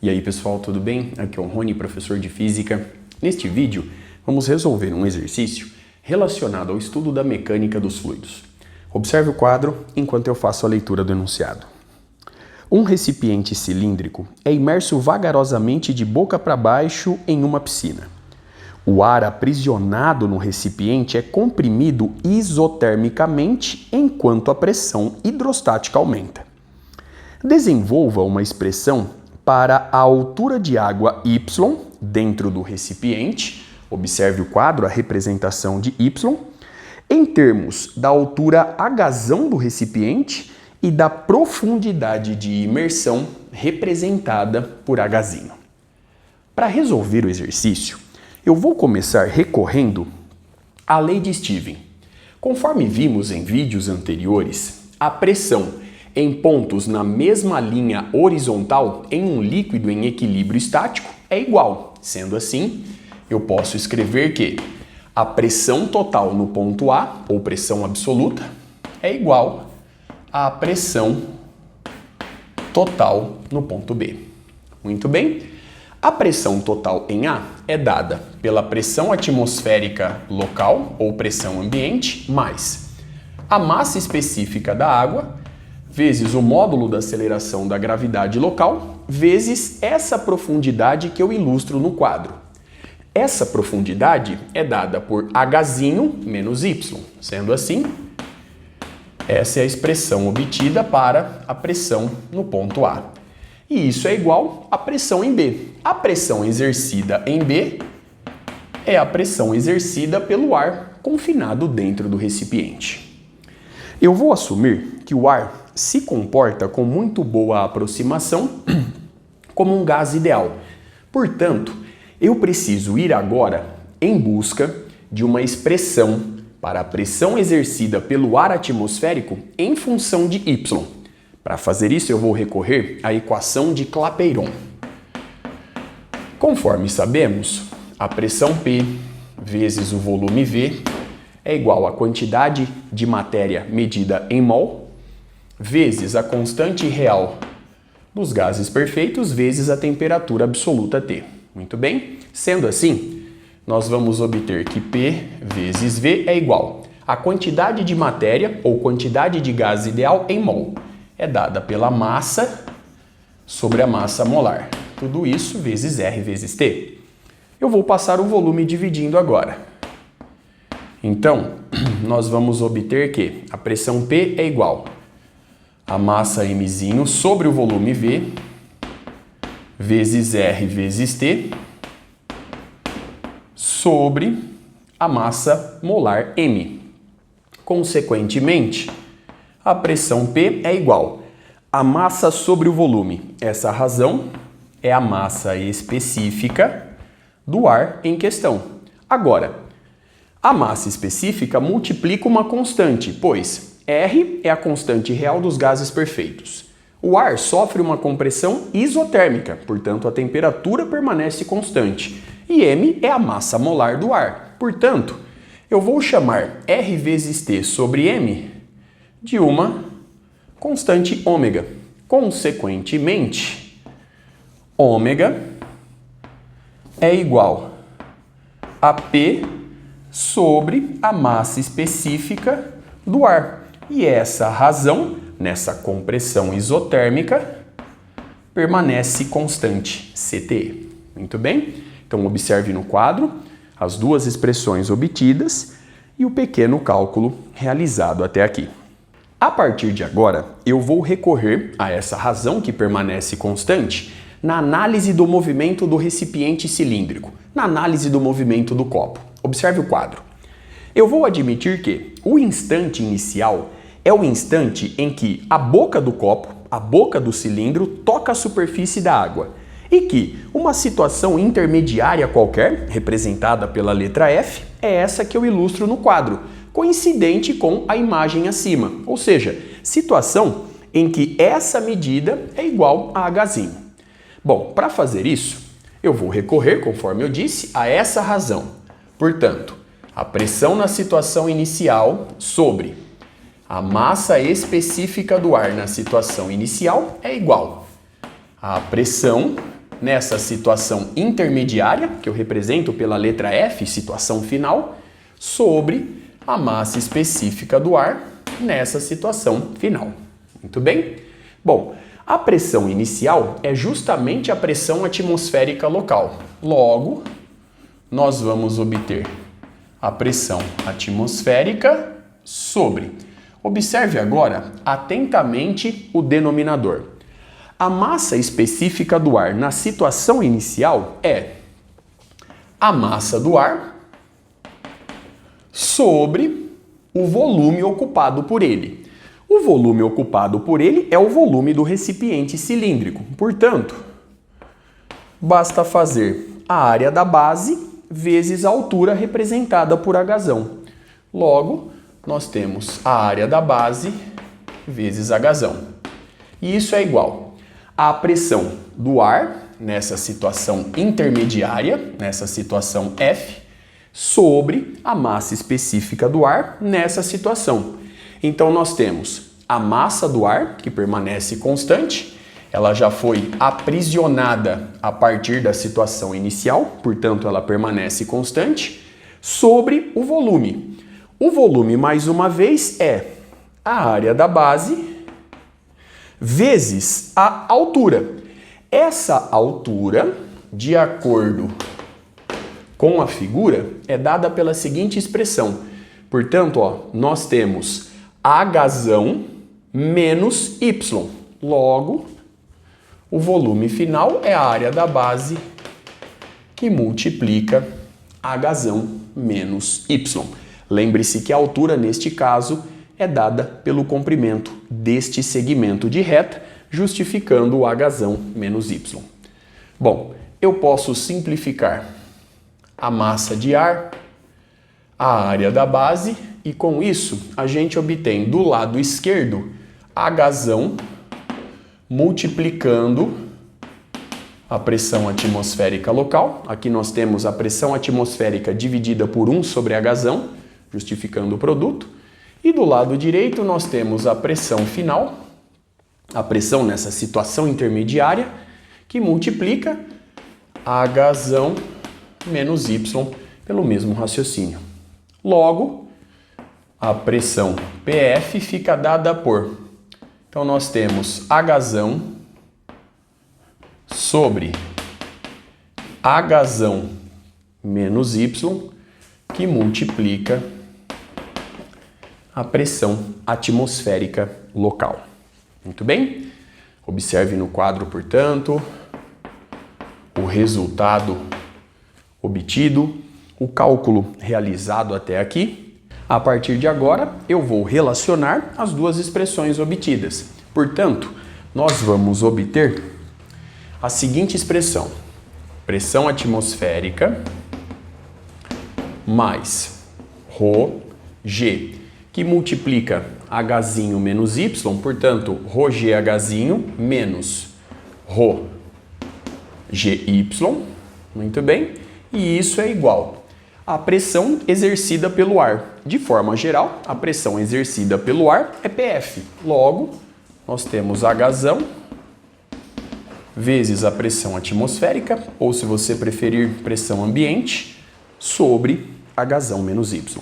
E aí pessoal, tudo bem? Aqui é o Rony, professor de Física. Neste vídeo, vamos resolver um exercício relacionado ao estudo da mecânica dos fluidos. Observe o quadro enquanto eu faço a leitura do enunciado. Um recipiente cilíndrico é imerso vagarosamente de boca para baixo em uma piscina. O ar aprisionado no recipiente é comprimido isotermicamente enquanto a pressão hidrostática aumenta. Desenvolva uma expressão para a altura de água Y dentro do recipiente. Observe o quadro, a representação de Y, em termos da altura H do recipiente e da profundidade de imersão representada por H. Para resolver o exercício, eu vou começar recorrendo à lei de Stevens. Conforme vimos em vídeos anteriores, a pressão em pontos na mesma linha horizontal em um líquido em equilíbrio estático é igual. Sendo assim, eu posso escrever que a pressão total no ponto A, ou pressão absoluta, é igual à pressão total no ponto B. Muito bem. A pressão total em A é dada pela pressão atmosférica local, ou pressão ambiente, mais a massa específica da água, vezes o módulo da aceleração da gravidade local, vezes essa profundidade que eu ilustro no quadro. Essa profundidade é dada por H menos Y. Sendo assim, essa é a expressão obtida para a pressão no ponto A. E isso é igual à pressão em B. A pressão exercida em B é a pressão exercida pelo ar confinado dentro do recipiente. Eu vou assumir que o ar se comporta com muito boa aproximação como um gás ideal. Portanto, eu preciso ir agora em busca de uma expressão para a pressão exercida pelo ar atmosférico em função de Y. Para fazer isso, eu vou recorrer à equação de Clapeyron. Conforme sabemos, a pressão P vezes o volume V é igual à quantidade de matéria medida em mol vezes a constante real dos gases perfeitos vezes a temperatura absoluta T. Muito bem? Sendo assim, nós vamos obter que P vezes V é igual à quantidade de matéria ou quantidade de gás ideal em mol. É dada pela massa sobre a massa molar. Tudo isso vezes R vezes T. Eu vou passar o volume dividindo agora. Então, nós vamos obter que a pressão P é igual a massa M sobre o volume V vezes R vezes T sobre a massa molar M. Consequentemente, a pressão P é igual a massa sobre o volume. Essa razão é a massa específica do ar em questão. Agora, a massa específica multiplica uma constante, pois R é a constante real dos gases perfeitos. O ar sofre uma compressão isotérmica, portanto a temperatura permanece constante. E M é a massa molar do ar. Portanto, eu vou chamar R vezes T sobre M de uma constante ômega. Consequentemente, ômega é igual a P sobre a massa específica do ar. E essa razão, nessa compressão isotérmica, permanece constante, CT. Muito bem? Então, observe no quadro as duas expressões obtidas e o pequeno cálculo realizado até aqui. A partir de agora, eu vou recorrer a essa razão que permanece constante na análise do movimento do recipiente cilíndrico, na análise do movimento do copo. Observe o quadro. Eu vou admitir que o instante inicial é o instante em que a boca do copo, a boca do cilindro, toca a superfície da água e que uma situação intermediária qualquer, representada pela letra F, é essa que eu ilustro no quadro, coincidente com a imagem acima, ou seja, situação em que essa medida é igual a H. Bom, para fazer isso, eu vou recorrer, conforme eu disse, a essa razão. Portanto, a pressão na situação inicial sobre a massa específica do ar na situação inicial é igual à pressão nessa situação intermediária, que eu represento pela letra F, situação final, sobre a massa específica do ar nessa situação final. Muito bem? Bom, a pressão inicial é justamente a pressão atmosférica local. Logo, nós vamos obter a pressão atmosférica sobre. Observe agora atentamente o denominador. A massa específica do ar na situação inicial é a massa do ar sobre o volume ocupado por ele. O volume ocupado por ele é o volume do recipiente cilíndrico. Portanto, basta fazer a área da base vezes a altura representada por Hzão. Logo, nós temos a área da base vezes Hzão. E isso é igual à pressão do ar, nessa situação intermediária, nessa situação F, sobre a massa específica do ar nessa situação. Então, nós temos a massa do ar, que permanece constante, ela já foi aprisionada a partir da situação inicial, portanto, ela permanece constante, sobre o volume. O volume, mais uma vez, é a área da base vezes a altura. Essa altura, de acordo com a figura, é dada pela seguinte expressão. Portanto, nós temos Hzão menos Y. Logo, o volume final é a área da base que multiplica Hzão menos Y. Lembre-se que a altura, neste caso, é dada pelo comprimento deste segmento de reta, justificando o Hzão menos Y. Bom, eu posso simplificar a massa de ar, a área da base, e com isso a gente obtém do lado esquerdo Hzão multiplicando a pressão atmosférica local. Aqui nós temos a pressão atmosférica dividida por 1 sobre Hzão, justificando o produto. E do lado direito nós temos a pressão final, a pressão nessa situação intermediária, que multiplica Hzão menos Y pelo mesmo raciocínio. Logo, a pressão PF fica dada por... Então, nós temos Hzão sobre Hzão menos Y, que multiplica a pressão atmosférica local. Muito bem? Observe no quadro, portanto, o resultado obtido, o cálculo realizado até aqui. A partir de agora, eu vou relacionar as duas expressões obtidas. Portanto, nós vamos obter a seguinte expressão: pressão atmosférica mais ρg, que multiplica Hzinho menos Y, portanto, ρgHzinho menos ρgy. Muito bem? E isso é igual à pressão exercida pelo ar. De forma geral, a pressão exercida pelo ar é PF. Logo, nós temos Hzão vezes a pressão atmosférica, ou se você preferir, pressão ambiente, sobre Hzão menos Y.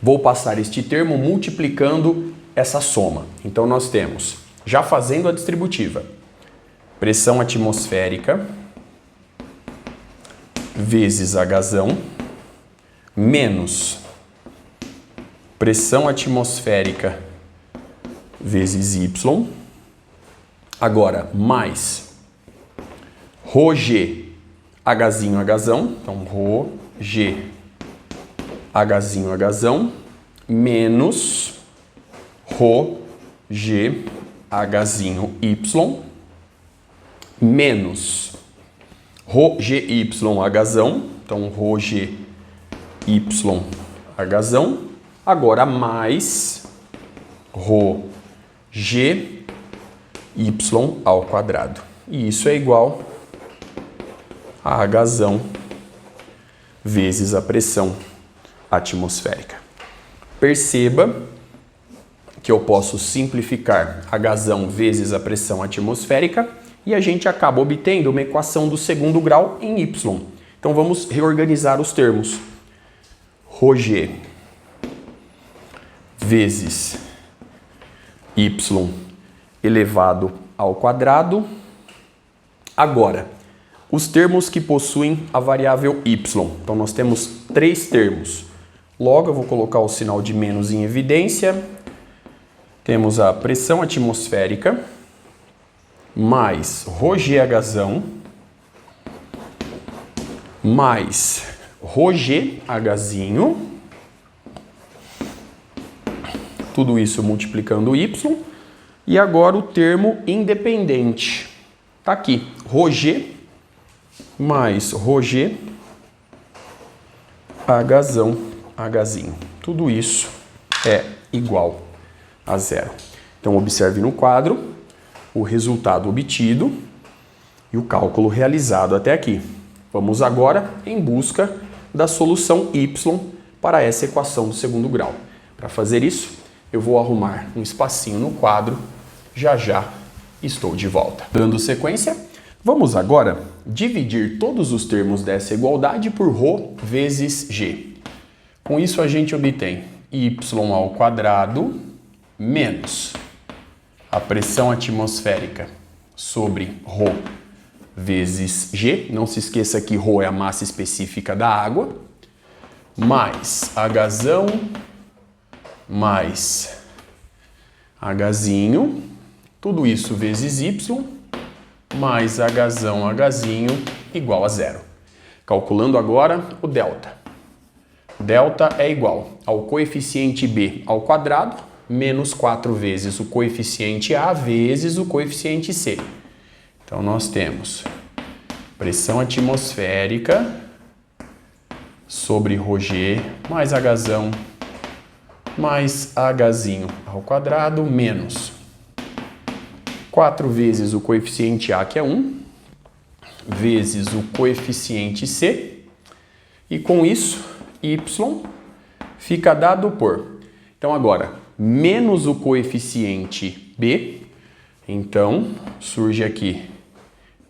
Vou passar este termo multiplicando essa soma. Então, nós temos, já fazendo a distributiva, pressão atmosférica vezes Hzão menos pressão atmosférica vezes Y, agora mais ρg Hzinho Hzão, então ρg Hzinho Hzão menos ρg Hzinho Y menos ρgy Hzão, então ρgy Hzão, agora mais ρgy ao quadrado. E isso é igual a Hzão vezes a pressão atmosférica. Perceba que eu posso simplificar Hzão vezes a pressão atmosférica e a gente acaba obtendo uma equação do segundo grau em y. Então vamos reorganizar os termos. ρg vezes y elevado ao quadrado. Agora, os termos que possuem a variável y. Então nós temos 3 termos. Logo eu vou colocar o sinal de menos em evidência. Temos a pressão atmosférica mais ρgh mais ρgh, tudo isso multiplicando y, e agora o termo independente. Está aqui, ρg mais ρgh, hzinho. Tudo isso é igual a zero. Então observe no quadro o resultado obtido e o cálculo realizado até aqui. Vamos agora em busca da solução y para essa equação do segundo grau. Para fazer isso, eu vou arrumar um espacinho no quadro. Já já estou de volta. Dando sequência, vamos agora dividir todos os termos dessa igualdade por ρ vezes g. Com isso a gente obtém y ao quadrado menos a pressão atmosférica sobre ρ vezes g. Não se esqueça que ρ é a massa específica da água, mais h mais hzinho, tudo isso vezes y, mais hzinho igual a zero. Calculando agora o delta. Delta é igual ao coeficiente b ao quadrado menos 4 vezes o coeficiente a vezes o coeficiente c. Então nós temos pressão atmosférica sobre ρg mais h mais hzinho ao quadrado menos 4 vezes o coeficiente a, que é 1, vezes o coeficiente c, e com isso y fica dado por, então agora, menos o coeficiente b, então surge aqui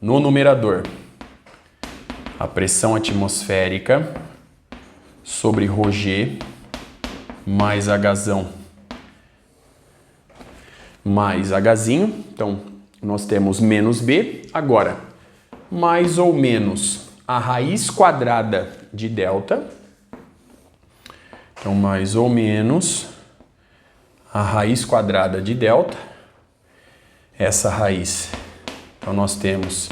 no numerador a pressão atmosférica sobre ρg mais h mais hzinho. Então nós temos menos b, agora mais ou menos a raiz quadrada de delta. Então mais ou menos a raiz quadrada de delta, essa raiz. Então nós temos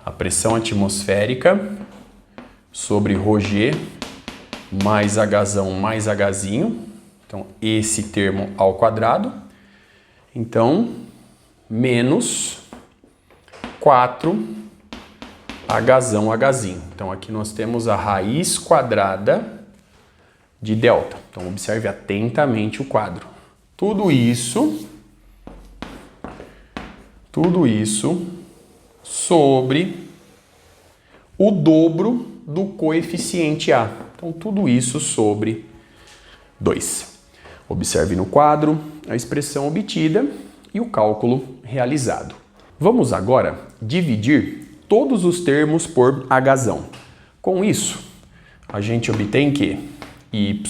a pressão atmosférica sobre ρg mais h mais hzinho, então esse termo ao quadrado, então menos 4 hzinho. Então aqui nós temos a raiz quadrada de delta. Então observe atentamente o quadro. Tudo isso sobre o dobro do coeficiente a. Então, tudo isso sobre 2. Observe no quadro a expressão obtida e o cálculo realizado. Vamos agora dividir todos os termos por h. Com isso, a gente obtém que y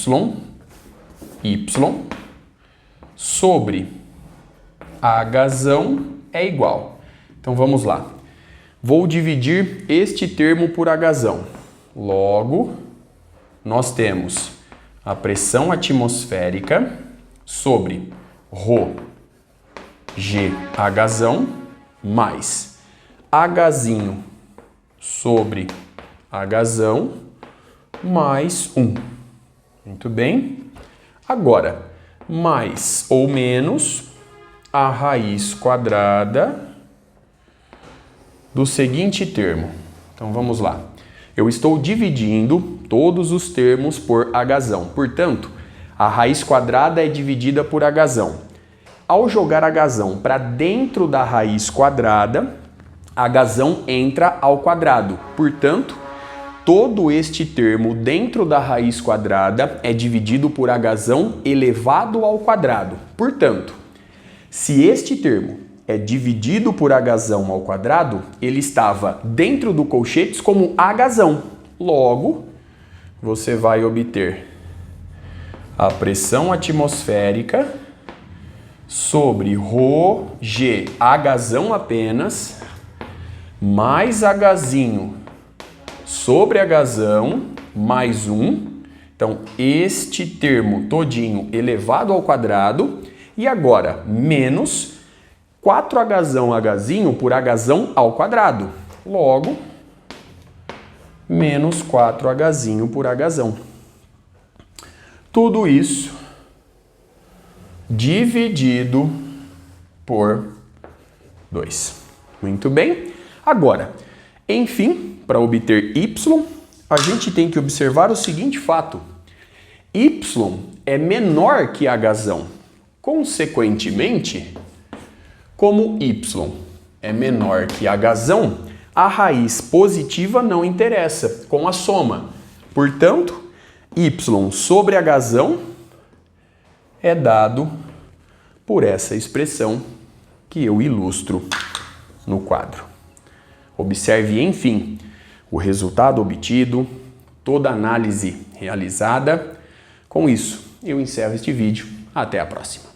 sobre h é igual. Então vamos lá. Vou dividir este termo por h. Logo, nós temos a pressão atmosférica sobre ρgh mais hzinho sobre h mais 1. Muito bem. Agora, mais ou menos a raiz quadrada do seguinte termo. Então vamos lá. Eu estou dividindo todos os termos por h. Portanto, a raiz quadrada é dividida por h. Ao jogar h para dentro da raiz quadrada, h entra ao quadrado. Portanto, todo este termo dentro da raiz quadrada é dividido por h elevado ao quadrado. Portanto, se este termo é dividido por Hzão ao quadrado, ele estava dentro do colchetes como Hzão. Logo, você vai obter a pressão atmosférica sobre ρg Hzão apenas, mais Hzinho sobre Hzão, mais 1. Então, este termo todinho elevado ao quadrado. E agora, menos 4Hzão Hzinho por Hzão ao quadrado. Logo, menos 4Hzinho por Hzão. Tudo isso dividido por 2. Muito bem. Agora, enfim, para obter y, a gente tem que observar o seguinte fato. Y é menor que Hzão. Consequentemente, como y é menor que Hzão, a raiz positiva não interessa com a soma. Portanto, y sobre Hzão é dado por essa expressão que eu ilustro no quadro. Observe, enfim, o resultado obtido, toda a análise realizada. Com isso, eu encerro este vídeo. Até a próxima.